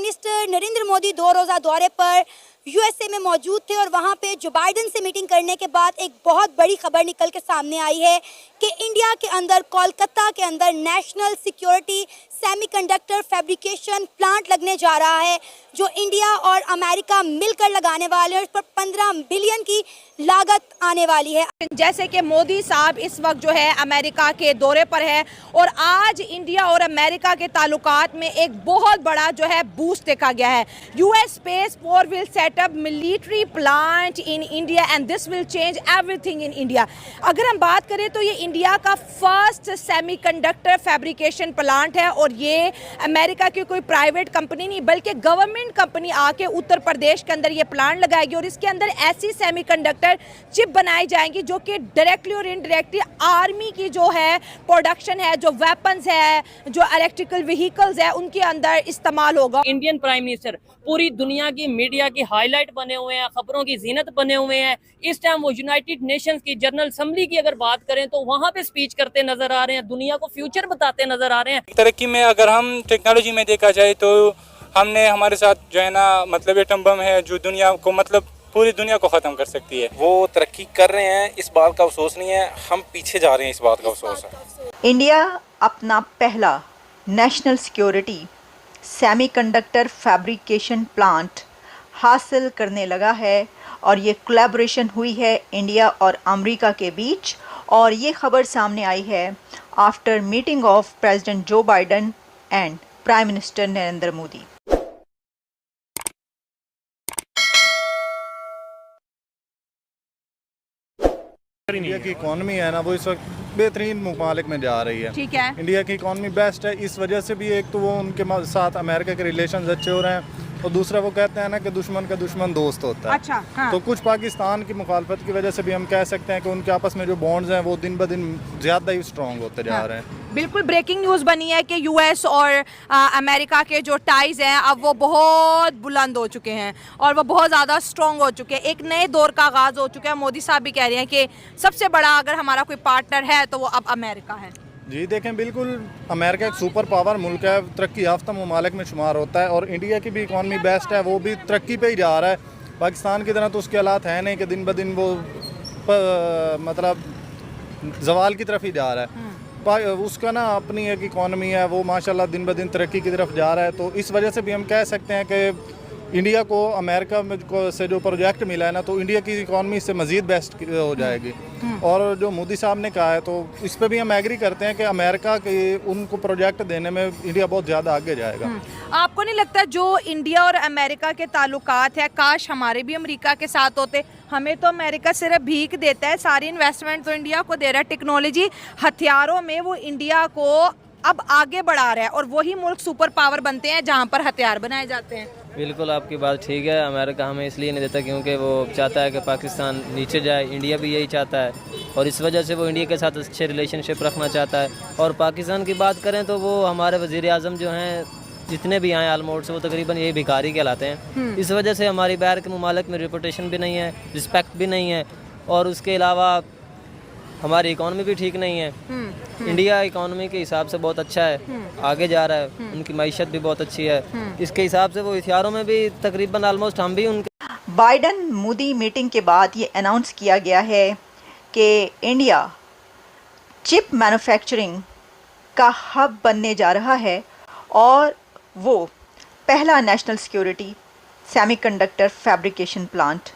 Minister Narendra Modi 2 रोज़ा दौरे पर यूएसए में मौजूद थे और वहां पे जो बाइडेन से मीटिंग करने के बाद एक बहुत बड़ी खबर निकल के सामने आई है कि इंडिया के अंदर, कोलकाता के अंदर national security semiconductor fabrication plant लगने जा रहा है, जो इंडिया और अमेरिका मिलकर लगाने वाले हैं। उस पर 15 बिलियन की लागत आने वाली है। जैसे कि मोदी साहब इस वक्त जो है अमेरिका के दौरे पर है और आज इंडिया और अमेरिका के ताल्लुकात में एक बहुत बड़ा जो है बूस्ट देखा गया है। US space four will set up military plant in India and this will change everything in India. अगर हम बात करें तो ये इंडिया का फर्स्ट सेमीकंडक्टर फैब्रिकेशन प्लांट है और ये अमेरिका की कोई प्राइवेट कंपनी नहीं बल्कि गवर्नमेंट कंपनी आके उत्तर प्रदेश के अंदर ये प्लांट लगाएगी और इसके अंदर ऐसी सेमीकंडक्टर चिप बनाई जाएंगी जो कि डायरेक्टली और इनडायरेक्टली आर्मी की जो है प्रोडक्शन है, जो वेपन्स है, जो इलेक्ट्रिकल व्हीकल्स है, उनके अंदर इस्तेमाल होगा। इंडियन प्राइम मिनिस्टर पूरी दुनिया की मीडिया की हाईलाइट बने हुए हैं, खबरों की जीनत बने हुए हैं। इस टाइम वो यूनाइटेड नेशंस की जनरल असेंबली की अगर बात करें तो वहां पे स्पीच करते नजर आ रहे हैं, दुनिया को फ्यूचर बताते नजर आ रहे हैं। तरक्की में अगर हम टेक्नोलॉजी में देखा जाए तो हमने हमारे साथ जो है ना मतलब एटम बम है जो दुनिया को मतलब पूरी दुनिया को ख़त्म कर सकती है। वो तरक्की कर रहे हैं, इस बात का अफसोस नहीं है, हम पीछे जा रहे हैं, इस बात का अफसोस है। इंडिया अपना पहला national security semiconductor fabrication plant हासिल करने लगा है और ये कोलैबोरेशन हुई है इंडिया और अमेरिका के बीच और ये खबर सामने आई है after meeting of president Joe Biden and prime minister Narendra Modi. India की इकॉनमी है ना वो इस वक्त बेहतरीन मुमालिक में जा रही है। ठीक है, इंडिया की इकॉनमी बेस्ट है, इस वजह से भी एक तो वो उनके साथ अमेरिका के रिलेशंस अच्छे हो रहे हैं और दूसरा वो कहते हैं ना कि दुश्मन का दुश्मन दोस्त होता है। अच्छा, हाँ। तो कुछ पाकिस्तान की मुखालफत की वजह से भी हम कह सकते हैं कि उनके आपस में जो बॉन्ड्स हैं वो दिन ब दिन ज़्यादा ही स्ट्रॉन्ग होते जा रहे हैं। बिल्कुल ब्रेकिंग न्यूज़ बनी है कि यूएस और अमेरिका के जो टाइज हैं अब वो बहुत बुलंद हो चुके हैं और वो बहुत ज़्यादा स्ट्रॉन्ग हो चुके हैं। एक नए दौर का आगाज़ हो चुका है। मोदी साहब भी कह रहे हैं कि सबसे बड़ा अगर हमारा कोई पार्टनर है तो वो अब अमेरिका है। जी देखें, बिल्कुल अमेरिका एक सुपर पावर मुल्क है, तरक्की याफ्ता ममालिक में शुमार होता है और इंडिया की भी इकॉनमी बेस्ट है, वो भी तरक्की पे ही जा रहा है। पाकिस्तान की तरह तो उसके हालात हैं नहीं कि दिन ब दिन वो मतलब जवाल की तरफ ही जा रहा है। उसका ना अपनी एक इकॉनमी है, वो माशाल्लाह दिन ब दिन तरक्की की तरफ जा रहा है। तो इस वजह से भी हम कह सकते हैं कि इंडिया को अमेरिका में से जो प्रोजेक्ट मिला है ना तो इंडिया की इकॉनमी इससे मज़ीद बेस्ट हो जाएगी। और जो मोदी साहब ने कहा है तो इस पर भी हम एग्री करते हैं कि अमेरिका के उनको प्रोजेक्ट देने में इंडिया बहुत ज़्यादा आगे जाएगा। आपको नहीं लगता जो इंडिया और अमेरिका के ताल्लुकात है, काश हमारे भी अमेरिका के साथ होते? हमें तो अमेरिका सिर्फ भीख देता है, सारी इन्वेस्टमेंट तो इंडिया को दे रहा है। टेक्नोलॉजी हथियारों में वो इंडिया को अब आगे बढ़ा रहा है और वही मुल्क सुपर पावर बनते हैं जहाँ पर हथियार बनाए जाते हैं। बिल्कुल आपकी बात ठीक है। अमेरिका हमें इसलिए नहीं देता क्योंकि वो चाहता है कि पाकिस्तान नीचे जाए, इंडिया भी यही चाहता है और इस वजह से वो इंडिया के साथ अच्छे रिलेशनशिप रखना चाहता है। और पाकिस्तान की बात करें तो वो हमारे वज़ीर आज़म जो हैं जितने भी आए ऑलमोस्ट वो तकरीबन यही भिखारी कहलाते हैं। इस वजह से हमारी बाहर के ममालिक में रेपुटेशन भी नहीं है, रिस्पेक्ट भी नहीं है और उसके अलावा हमारी इकॉनमी भी ठीक नहीं है। इंडिया इकॉनमी के हिसाब से बहुत अच्छा है, आगे जा रहा है, उनकी मईशत भी बहुत अच्छी है। इसके हिसाब से वो हथियारों में भी तकरीबन ऑलमोस्ट हम भी उनके। बाइडेन मोदी मीटिंग के बाद ये अनाउंस किया गया है कि इंडिया चिप मैन्युफैक्चरिंग का हब बनने जा रहा है और वो पहला national security semiconductor fabrication plant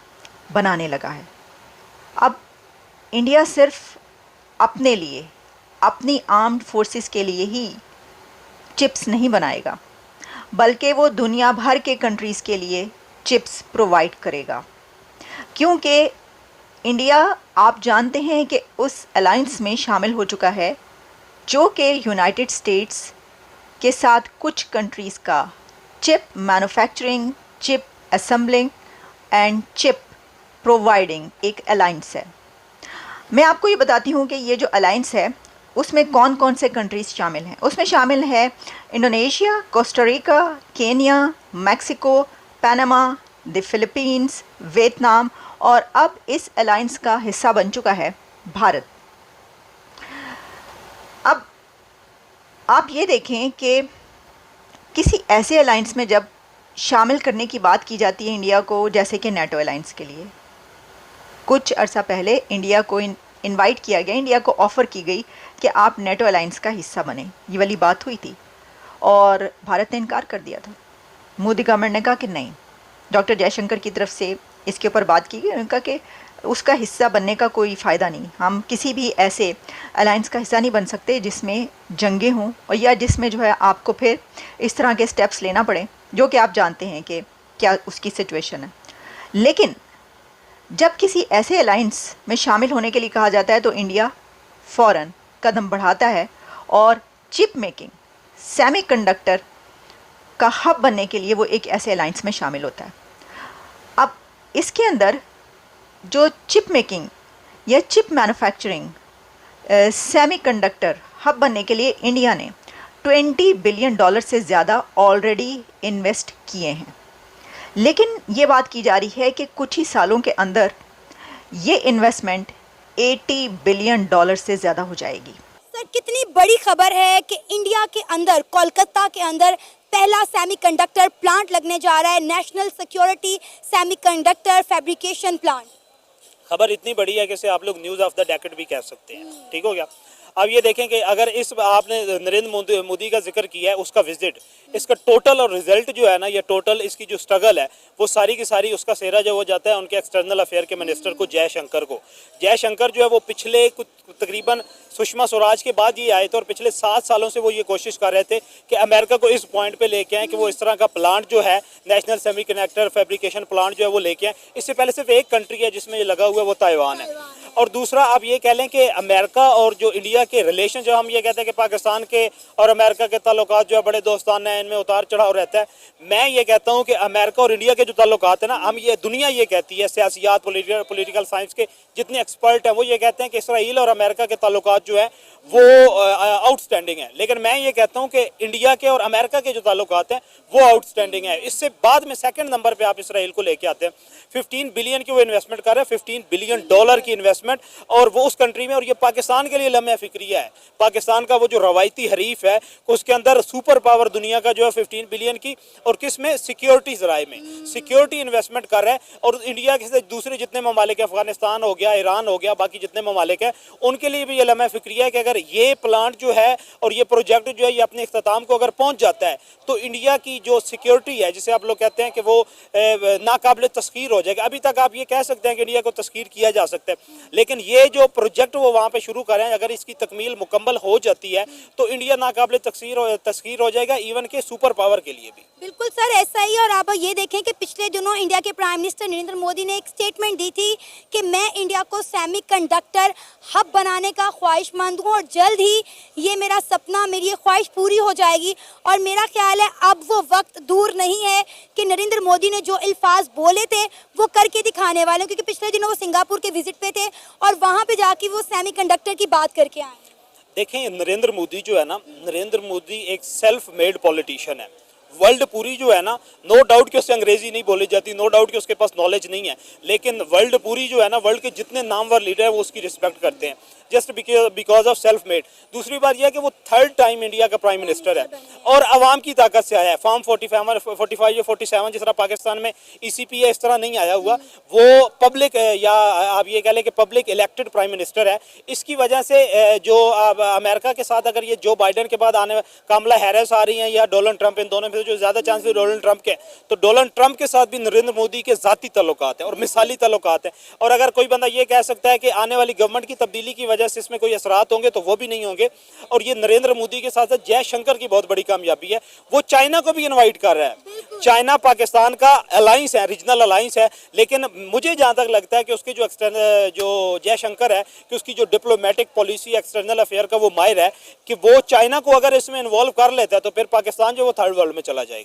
बनाने लगा है। अब इंडिया सिर्फ अपने लिए, अपनी आर्म्ड फोर्सेस के लिए ही चिप्स नहीं बनाएगा बल्कि वो दुनिया भर के कंट्रीज़ के लिए चिप्स प्रोवाइड करेगा, क्योंकि इंडिया आप जानते हैं कि उस अलायंस में शामिल हो चुका है जो कि यूनाइटेड स्टेट्स के साथ कुछ कंट्रीज़ का chip manufacturing, chip assembling and chip providing एक अलायंस है। मैं आपको ये बताती हूँ कि ये जो अलायंस है उसमें कौन कौन से कंट्रीज़ शामिल हैं। उसमें शामिल है Indonesia, Costa Rica, Kenya, Mexico, Panama, the Philippines, Vietnam और अब इस अलायंस का हिस्सा बन चुका है भारत। अब आप ये देखें कि किसी ऐसे अलायंस में जब शामिल करने की बात की जाती है इंडिया को, जैसे कि नेटो अलायंस के लिए। कुछ अरसा पहले इंडिया को इनवाइट किया गया, इंडिया को ऑफ़र की गई कि आप नेटो अलायंस का हिस्सा बने, ये वाली बात हुई थी और भारत ने इनकार कर दिया था। मोदी गवर्नमेंट ने कहा कि नहीं, डॉक्टर जयशंकर की तरफ से इसके ऊपर बात की गई, उन्होंने कहा कि उसका हिस्सा बनने का कोई फ़ायदा नहीं, हम किसी भी ऐसे अलायंस का हिस्सा नहीं बन सकते जिसमें जंगें हों और या जिसमें जो है आपको फिर इस तरह के स्टेप्स लेना पड़े, जो कि आप जानते हैं कि क्या उसकी सिचुएशन है। लेकिन जब किसी ऐसे अलायंस में शामिल होने के लिए कहा जाता है तो इंडिया फ़ौरन कदम बढ़ाता है और चिप मेकिंग, सेमीकंडक्टर का हब बनने के लिए वो एक ऐसे अलायंस में शामिल होता है। अब इसके अंदर जो चिप मेकिंग या चिप मैन्युफैक्चरिंग, सेमीकंडक्टर हब बनने के लिए इंडिया ने $20 बिलियन से ज़्यादा ऑलरेडी इन्वेस्ट किए हैं। लेकिन ये बात की जा रही है कि कुछ ही सालों के अंदर ये इन्वेस्टमेंट $80 बिलियन से ज़्यादा हो जाएगी। सर, कितनी बड़ी खबर है कि इंडिया के अंदर, कोलकाता के अंदर पहला सेमीकंडक्टर प्लांट लगने जा रहा है, national security semiconductor fabrication plant. खबर इतनी बड़ी है कि इसे आप लोग न्यूज़ ऑफ द डेकेड भी कह सकते हैं। ठीक हो गया। अब ये देखें कि अगर इस आपने नरेंद्र मोदी का जिक्र किया है, उसका विजिट, इसका टोटल और रिजल्ट जो है ना, ये टोटल इसकी जो स्ट्रगल है वो सारी की सारी उसका सेहरा जो हो जाता है उनके एक्सटर्नल अफेयर के मिनिस्टर को, जयशंकर को। जयशंकर जो है वो पिछले कुछ तकरीबन सुषमा स्वराज के बाद ये आए थे और पिछले 7 सालों से वो ये कोशिश कर रहे थे कि अमेरिका को इस पॉइंट पे लेके आए कि वो इस तरह का प्लांट जो है, नेशनल सेमीकंडक्टर फैब्रिकेशन प्लांट जो है वो लेके आए। इससे पहले सिर्फ एक कंट्री है जिसमें ये लगा हुआ है, वो ताइवान है। और दूसरा आप ये कह लें कि अमेरिका और जो इंडिया के रिलेशन, जो हम ये कहते हैं कि पाकिस्तान के और अमेरिका के ताल्लुकात जो है बड़े दोस्ताना हैं, इनमें उतार चढ़ाव रहता है। मैं ये कहता हूँ कि अमेरिका और इंडिया के जो ताल्लुकात है ना, हम ये दुनिया ये कहती है, सियासियात, पॉलिटिकल साइंस के जितने एक्सपर्ट हैं वो ये कहते हैं कि इसराइल और अमेरिका के ताल्लुकात जो है वो आउटस्टैंडिंग है। लेकिन मैं ये कहता हूँ कि इंडिया के और अमेरिका के जो ताल्लुकात हैं वो आउटस्टैंडिंग है। इससे बाद में सेकंड नंबर पे आप इसराइल को लेके आते हैं। 15 बिलियन की वो इन्वेस्टमेंट कर रहे हैं, $15 बिलियन की इन्वेस्टमेंट, और वो उस कंट्री में। और ये पाकिस्तान के लिए लम्हा फिक्रिया है। पाकिस्तान का वो जो रवायती हरीफ है, उसके अंदर सुपर पावर दुनिया का जो है 15 बिलियन की, और किस में, सिक्योरिटी ज़राए में सिक्योरिटी इन्वेस्टमेंट कर रहा है। और इंडिया के दूसरे जितने ममालिक हैं, अफगानिस्तान हो गया, ईरान हो गया, बाकी जितने ममालिक हैं, उनके लिए भी ये लम्हा फिक्रिया है कि अगर ये प्लांट जो है और ये प्रोजेक्ट जो है ये अपने इख्तिताम को अगर पहुंच जाता है तो इंडिया की जो सिक्योरिटी है, जिसे आप लोग कहते हैं कि वो नाकाबिल तस्खीर हो जाएगा। अभी तक आप ये कह सकते हैं कि इंडिया को तस्खीर किया जा सकता है, लेकिन ये जो प्रोजेक्ट वो वहाँ पे शुरू करें, अगर इसकी तकमील मुकम्मल हो जाती है तो इंडिया नाकाबिल तस्खीर हो जाएगा, इवन के सुपर पावर के लिए भी। बिल्कुल सर, ऐसा ही। और आप ये देखें कि पिछले दिनों इंडिया के प्राइम मिनिस्टर नरेंद्र मोदी ने एक स्टेटमेंट दी थी कि मैं इंडिया को सेमीकंडक्टर हब बनाने का ख्वाहिशमंद हूँ और जल्द ही ये मेरा सपना, मेरी ये ख्वाहिश पूरी हो जाएगी। और मेरा ख्याल है अब वो वक्त दूर नहीं है कि नरेंद्र मोदी ने जो अल्फाज बोले थे वो करके दिखाने वाले, क्योंकि पिछले दिनों वो सिंगापुर के विजिट पे थे और वहाँ पे जाके वो सेमीकंडक्टर की बात करके आए। देखें, नरेंद्र मोदी जो है ना, नरेंद्र मोदी एक सेल्फ मेड पॉलिटिशियन है। वर्ल्ड पूरी जो है ना, नो डाउट कि उससे अंग्रेजी नहीं बोली जाती, नो डाउट कि उसके पास नॉलेज नहीं है, लेकिन वर्ल्ड पूरी जो है ना, वर्ल्ड के जितने नामवर लीडर है वो उसकी रिस्पेक्ट करते हैं, just because of self made. दूसरी बात यह है कि वो 3rd टाइम इंडिया का प्राइम मिनिस्टर है और आवाम की ताकत से आया है। फॉर्म 45 या 47 जिस तरह पाकिस्तान में ECP है, इस तरह नहीं आया हुआ। वो पब्लिक, या आप ये कह लें कि पब्लिक इलेक्टेड प्राइम मिनिस्टर है। इसकी वजह से जो अमेरिका के साथ अगर ये जो बाइडन के बाद आने, कमला हैरिस आ रही हैं या डोनाल्ड ट्रंप, इन दोनों में जो ज़्यादा चांस है डोनाल्ड ट्रंप के, तो डोनाल्ड ट्रंप के साथ भी नरेंद्र मोदी के ज़ाती ताल्लुकात हैं और मिसाली ताल्लुकात हैं। और अगर कोई बंदा ये कह सकता है कि आने वाली गवर्नमेंट की तब्दीली की वजह से इसमें कोई असरात होंगे, तो वो भी नहीं होंगे। और ये नरेंद्र मोदी के साथ साथ जयशंकर की बहुत बड़ी कामयाबी है, वो चाइना को भी इनवाइट कर रहा है। चाइना पाकिस्तान का अलायंस है, रीजनल अलायंस है, लेकिन मुझे जहाँ तक लगता है कि उसके जो जयशंकर है कि उसकी जो डिप्लोमेटिक पॉलिसी एक्सटर्नल अफेयर का वो माहिर है कि वो चाइना को अगर इसमें इन्वॉल्व कर लेता है तो फिर पाकिस्तान जो वो 3rd वर्ल्ड में चला जाएगा।